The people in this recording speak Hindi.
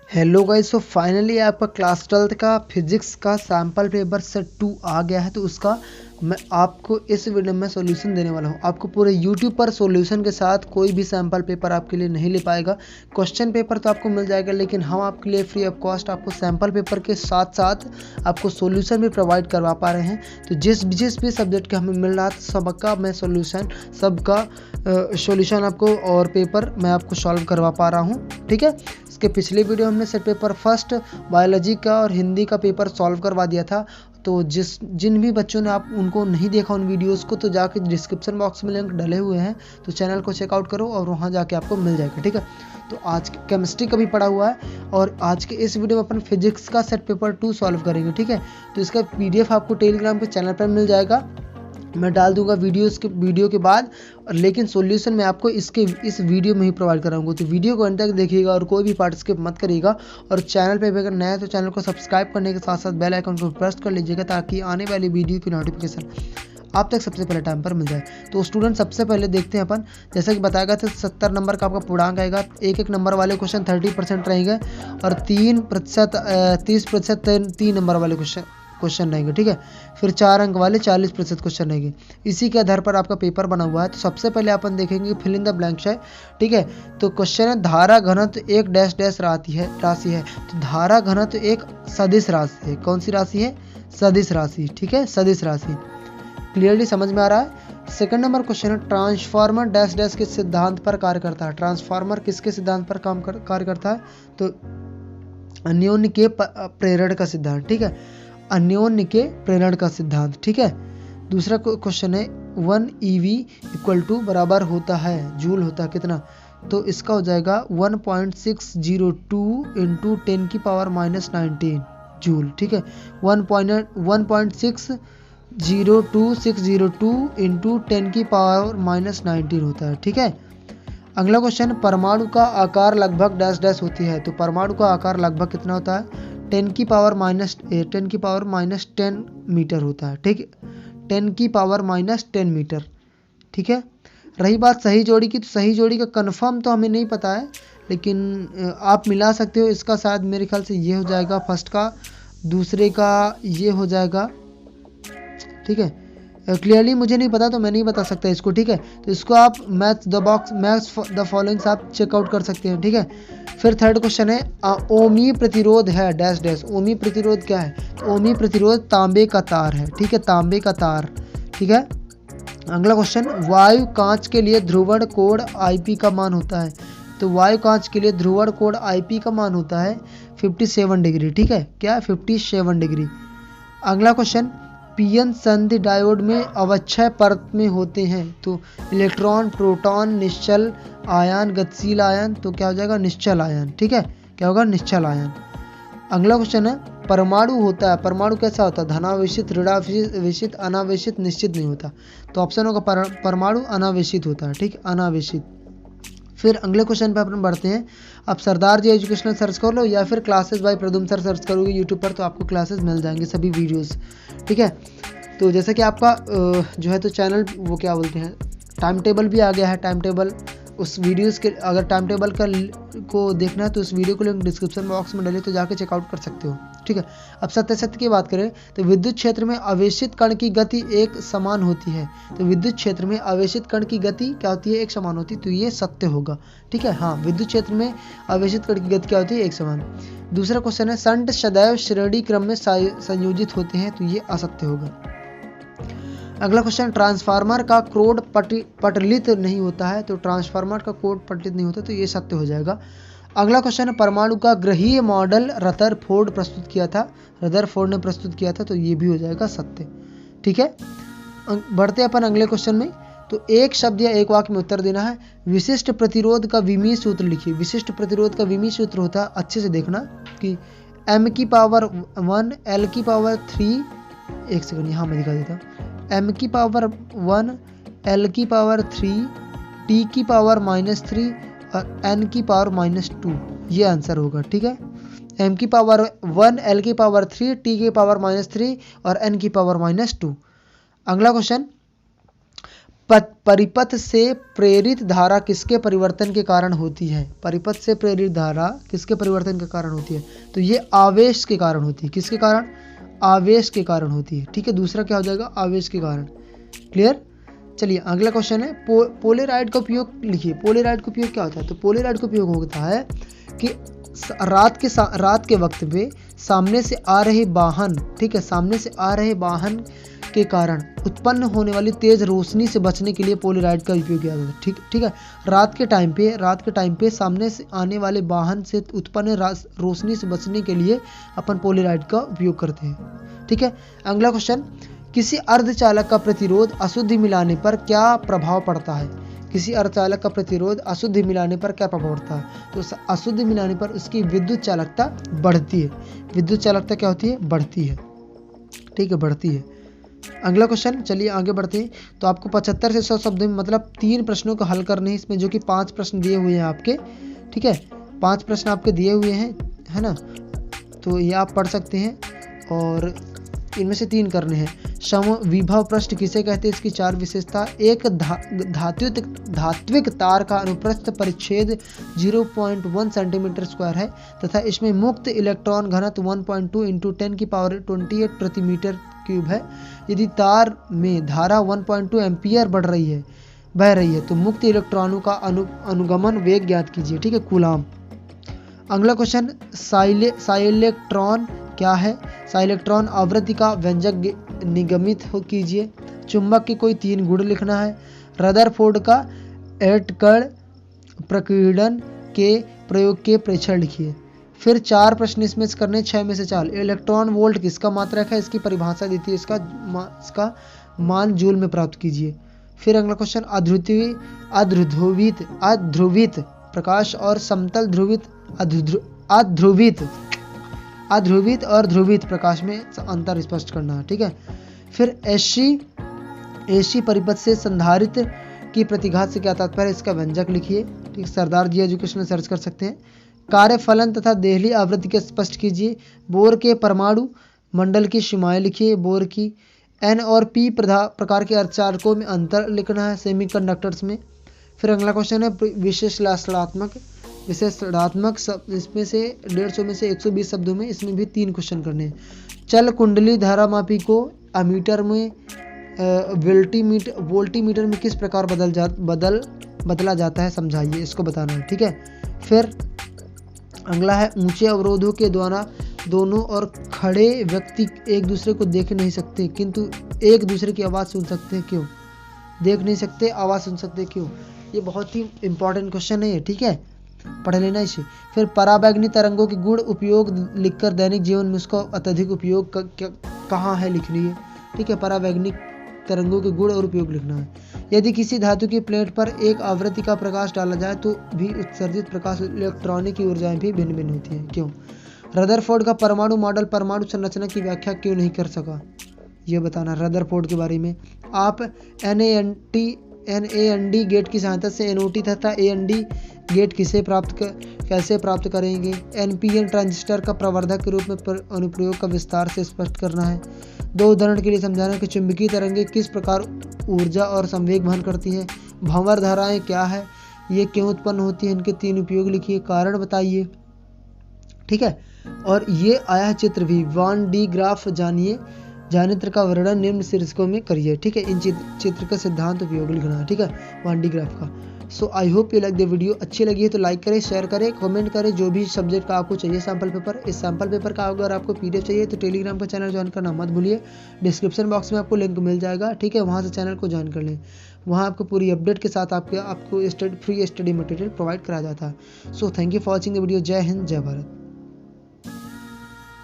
हेलो गाइस, सो फाइनली आपका क्लास 12th का फिजिक्स का सैम्पल पेपर सेट 2 आ गया है। तो उसका मैं आपको इस वीडियो में सॉल्यूशन देने वाला हूँ। आपको पूरे यूट्यूब पर सॉल्यूशन के साथ कोई भी सैम्पल पेपर आपके लिए नहीं ले पाएगा। क्वेश्चन पेपर तो आपको मिल जाएगा, लेकिन हम आपके लिए फ्री ऑफ कॉस्ट आपको सैम्पल पेपर के साथ साथ आपको सॉल्यूशन भी प्रोवाइड करवा पा रहे हैं। तो जिस भी सब्जेक्ट का हमें मिल रहा था सबका मैं सबका सॉल्यूशन आपको और पेपर मैं आपको सॉल्व करवा पा रहा हूँ। ठीक है, इसके पिछले वीडियो हमने सेट पेपर फर्स्ट बायोलॉजी का और हिंदी का पेपर सॉल्व करवा दिया था। तो जिन भी बच्चों ने आप उनको नहीं देखा उन वीडियोस को, तो जाके डिस्क्रिप्शन बॉक्स में लिंक डले हुए हैं, तो चैनल को चेकआउट करो और वहाँ जाके आपको मिल जाएगा। ठीक है, तो आज केमिस्ट्री का भी पढ़ा हुआ है और आज के इस वीडियो में अपन फिजिक्स का सेट पेपर 2 सॉल्व करेंगे। ठीक है, तो इसका PDF आपको टेलीग्राम पे चैनल पर मिल जाएगा, मैं डाल दूंगा वीडियो के बाद। लेकिन सॉल्यूशन मैं आपको इस वीडियो में ही प्रोवाइड कराऊंगा। तो वीडियो को अंत तक देखिएगा और कोई भी पार्ट स्किप मत करिएगा। और चैनल पे अगर नया है तो चैनल को सब्सक्राइब करने के साथ साथ बेल आइकन को प्रेस कर लीजिएगा, ताकि आने वाली वीडियो की नोटिफिकेशन आप तक सबसे पहले टाइम पर मिल जाए। तो स्टूडेंट सबसे पहले देखते हैं अपन, जैसा कि बताया गया था 70 नंबर का आपका पूर्णांक आएगा। एक नंबर वाले क्वेश्चन 30% रहेंगे और 30% 3 नंबर वाले क्वेश्चन रहेंगे। ठीक है, फिर 4 अंक वाले 40% क्वेश्चन रहेंगे। इसी के आधार पर आपका पेपर बना हुआ है। तो सबसे पहले अपन देखेंगे फिल इन द ब्लैंक्स है। ठीक है, तो क्वेश्चन है धारा घनत्व एक डैश डैश राशि है। तो धारा घनत्व एक सदिश राशि है। कौन सी राशि है? सदिश राशि। ठीक है, सदिश राशि क्लियरली समझ में आ रहा है। सेकंड नंबर क्वेश्चन है ट्रांसफार्मर डैश डैश के सिद्धांत पर कार्य करता है। ट्रांसफार्मर किसके सिद्धांत पर कार्य करता है? तो अन्योन्य के प्रेरण का सिद्धांत। ठीक है, अन्योन्य के प्रेरण का सिद्धांत। ठीक है, दूसरा क्वेश्चन है 1 EV इक्वल टू बराबर होता है, जूल होता है कितना? तो इसका हो जाएगा 1.602 इंटू 10 की पावर -19 जूल। ठीक है, 1.602 इंटू 10 की पावर -19 होता है। ठीक है, अगला क्वेश्चन परमाणु का आकार लगभग डैश डैश होती है। तो परमाणु का आकार लगभग कितना होता है? 10 की पावर -10 मीटर होता है। ठीक है, 10 की पावर -10 मीटर। ठीक है, रही बात सही जोड़ी की, तो सही जोड़ी का कंफर्म तो हमें नहीं पता है, लेकिन आप मिला सकते हो। इसका शायद मेरे ख्याल से ये हो जाएगा फर्स्ट का, दूसरे का ये हो जाएगा। ठीक है, क्लियरली मुझे नहीं पता तो मैं नहीं बता सकता इसको। ठीक है, तो इसको आप मैच द फॉलोइंग्स आप चेकआउट कर सकते हैं। ठीक है, फिर थर्ड क्वेश्चन है ओमी प्रतिरोध है डैश डैश। ओमी प्रतिरोध क्या है? तो ओमी प्रतिरोध तांबे का तार है। ठीक है, तांबे का तार। ठीक है, अगला क्वेश्चन वायु कांच के लिए ध्रुवण कोण IP का मान होता है। तो वायु कांच के लिए ध्रुवण कोण IP का मान होता है 57 डिग्री। ठीक है, क्या? 57 डिग्री। अगला क्वेश्चन पीएन संधि डायोड में अवक्षय परत में होते हैं। तो इलेक्ट्रॉन, प्रोटॉन, निश्चल आयन, गतिशील आयन। तो क्या हो जाएगा? निश्चल आयन। ठीक है, क्या होगा? निश्चल आयन। अगला क्वेश्चन है परमाणु होता है, परमाणु कैसा होता है? धनावेशित, ऋणावेशित, अनावेशित, निश्चित नहीं होता। तो ऑप्शन होगा परमाणु अनावेशित होता है। ठीक, अनावेशित। फिर अगले क्वेश्चन पे अपन बढ़ते हैं। आप सरदार जी एजुकेशनल सर्च कर लो या फिर classes bye Pradum sir search करोगे यूट्यूब पर, तो आपको क्लासेस मिल जाएंगे सभी वीडियोस। ठीक है, तो जैसे कि आपका जो है तो चैनल वो क्या बोलते हैं, टाइम टेबल भी आ गया है। टाइम टेबल उस वीडियोस के, अगर टाइम टेबल को देखना है तो उस वीडियो को लिंक डिस्क्रिप्शन बॉक्स में डालिए, तो जाके चेकआउट कर सकते हो। ठीक है, अब सत्य की बात करें तो विद्युत क्षेत्र में आवेशित कण की गति एक समान होती है। तो विद्युत क्षेत्र में आवेशित कण की गति क्या होती है? एक समान होती है। तो ये सत्य होगा। ठीक है, हाँ, विद्युत क्षेत्र में आवेशित कण की गति क्या होती है? एक समान। दूसरा क्वेश्चन है संट सदैव श्रेणी क्रम में संयोजित होते हैं। तो ये असत्य होगा। अगला क्वेश्चन ट्रांसफार्मर का कोड पटलित नहीं होता है। तो ट्रांसफार्मर का कोड पटलित नहीं होता, तो ये सत्य हो जाएगा। अगला क्वेश्चन है परमाणु का ग्रहीय मॉडल रदरफोर्ड प्रस्तुत किया था। रदरफोर्ड ने प्रस्तुत किया था, तो ये भी हो जाएगा सत्य। ठीक है, बढ़ते अपन अगले क्वेश्चन में। तो एक शब्द या एक वाक्य में उत्तर देना है। विशिष्ट प्रतिरोध का विमीय सूत्र लिखिए। विशिष्ट प्रतिरोध का विमीय सूत्र होता है, अच्छे से देखना, कि m की पावर 1 l की पावर 3, एक सेकंड यहाँ मैं दिखा देता हूँ, m की पावर 1 l की पावर 3 t की पावर -3 और n की पावर -2, ये आंसर होगा। ठीक है, m की पावर 1 l की पावर 3 t की पावर -3 और n की पावर -2। अगला क्वेश्चन परिपथ से प्रेरित धारा किसके परिवर्तन के कारण होती है? परिपथ से प्रेरित धारा किसके परिवर्तन के कारण होती है? तो ये आवेश के कारण होती है। किसके कारण? आवेश के कारण होती है। ठीक है, दूसरा क्या हो जाएगा? आवेश के कारण। क्लियर? चलिए अगला क्वेश्चन है पोलेराइड का उपयोग लिखिए। पोलेराइड का उपयोग क्या होता है? तो पोलेराइड का उपयोग होता है कि रात के वक्त में सामने से आ रहे वाहन, ठीक है, सामने से आ रहे वाहन के कारण उत्पन्न होने वाली तेज रोशनी से बचने के लिए पोलेराइड का उपयोग किया जाता है। ठीक है, रात के टाइम पे सामने से आने वाले वाहन से उत्पन्न रोशनी से बचने के लिए अपन पोलेराइड का उपयोग करते हैं। ठीक है, अगला क्वेश्चन, किसी अर्धचालक का प्रतिरोध अशुद्धि मिलाने पर क्या प्रभाव पड़ता है? किसी अर्धचालक का प्रतिरोध अशुद्धि मिलाने पर क्या प्रभाव पड़ता है? तो अशुद्धि मिलाने पर उसकी विद्युत चालकता बढ़ती है। विद्युत चालकता क्या होती है? बढ़ती है। ठीक है, बढ़ती है। अगला क्वेश्चन, चलिए आगे बढ़ते हैं। तो आपको 75 से 100 शब्द में मतलब 3 प्रश्नों को हल करने हैं इसमें, जो कि 5 प्रश्न दिए हुए हैं आपके। ठीक है, 5 प्रश्न आपके दिए हुए हैं, है ना? तो ये आप पढ़ सकते हैं और इनमें से 3 करने हैं। समविभव पृष्ठ किसे कहते हैं? इसकी 4 विशेषता। एक धात्विक तार का अनुप्रस्थ परिच्छेद 0.1 सेंटीमीटर स्क्वायर है तथा इसमें मुक्त इलेक्ट्रॉन घनत्व 1.2 × 10⁻28 प्रति मीटर क्यूब है। यदि तार में धारा 1.2 एम्पियर बह रही है तो मुक्त इलेक्ट्रॉनों का अनुगमन वेग ज्ञात कीजिए। ठीक है, कूलाम। अगला क्वेश्चन, साइलेक्ट्रॉन क्या है? साइलेक्ट्रॉन आवृत्ति का व्यंजक निगमित कीजिए। चुंबक के कोई 3 गुण लिखना है। रदरफोर्ड का एटकड़ प्रकीर्णन के प्रयोग के प्रेक्षण लिखिए। फिर 4 प्रश्न इसमें से करने, 6 में से 4। इलेक्ट्रॉन वोल्ट किसका मात्रक है? इसकी परिभाषा दी थी, इसका मान जूल में प्राप्त कीजिए। फिर अगला क्वेश्चन, अध्रुवित प्रकाश और समतल अध्रुवित और ध्रुवित प्रकाश में अंतर स्पष्ट करना है। ठीक है, फिर एसी परिपथ से संधारित्र की प्रतिघात से क्या तात्पर्य? इसका व्यंजक लिखिए। ठीक, सरदार जी एजुकेशन में सर्च कर सकते हैं। कार्य फलन तथा देहली आवृत्ति के स्पष्ट कीजिए। बोर के परमाणु मंडल की सीमाएं लिखिए। बोर की एन और पी प्रकार के अर्धचालकों में अंतर लिखना है सेमीकंडक्टर्स में। फिर अगला क्वेश्चन है विशेषणात्मक इसमें से 150 में से 120 शब्दों में, इसमें भी 3 क्वेश्चन करने हैं। चल कुंडली धारामापी को अमीटर में वोल्टीमीटर में किस प्रकार बदला जाता है, समझाइए, इसको बताना है। ठीक है, फिर अगला है ऊंचे अवरोधों के द्वारा दोनों और खड़े व्यक्ति एक दूसरे को देख नहीं सकते किंतु एक दूसरे की आवाज़ सुन सकते हैं, क्यों? देख नहीं सकते, आवाज़ सुन सकते, क्यों? ये बहुत ही इंपॉर्टेंट क्वेश्चन है ये। ठीक है, पढ़ लेना इसे। फिर पराबैंगनी तरंगों के गुण उपयोग लिखकर दैनिक जीवन में उसका अत्यधिक उपयोग कहाँ है लिखनी है। ठीक है, पराबैंगनी तरंगों के गुण और उपयोग लिखना है। यदि किसी धातु की प्लेट पर एक आवृत्ति का प्रकाश डाला जाए तो भी उत्सर्जित प्रकाश इलेक्ट्रॉनिक की ऊर्जाएं भी भिन्न भिन्न होती हैं, क्यों? रदरफोर्ड का परमाणु मॉडल परमाणु संरचना की व्याख्या क्यों नहीं कर सका, ये बताना। रदरफोर्ड के बारे में आप NAND गेट की सहायता से NOT तथा AND गेट कैसे प्राप्त करेंगे। NPN ट्रांजिस्टर का प्रवर्धक के रूप में अनुप्रयोग का विस्तार से स्पष्ट करना है। 2 उदाहरण के लिए समझाना कि चुंबकीय तरंगें किस प्रकार ऊर्जा और संवेग वहन करती हैं। भंवर धाराएं क्या है, ये क्यों उत्पन्न होती है, इनके 3 उपयोग लिखिए, कारण बताइए। ठीक है, और ये आया है चित्र भी 1D ग्राफ जानिए। जानित्र का वर्णन निम्न शीर्षकों में करिए। ठीक है, इन चित्र का सिद्धांत उपयोग लिखना है। ठीक है, 1D ग्राफ का। So I hope you like the video. अच्छी लगी है तो लाइक करें, शेयर करें, कमेंट करें। जो भी सब्जेक्ट का आपको चाहिए सैम्पल पेपर, इस सैम्पल पेपर का अगर आपको PDF चाहिए तो टेलीग्राम का चैनल ज्वाइन करना मत भूलिए। डिस्क्रिप्शन बॉक्स में आपको लिंक मिल जाएगा। ठीक है, वहाँ से चैनल को ज्वाइन कर लें। वहाँ आपको पूरी अपडेट के साथ आपको फ्री स्टडी मटेरियल प्रोवाइड कराया जाता है। So thank you for watching the video. जय हिंद, जय भारत।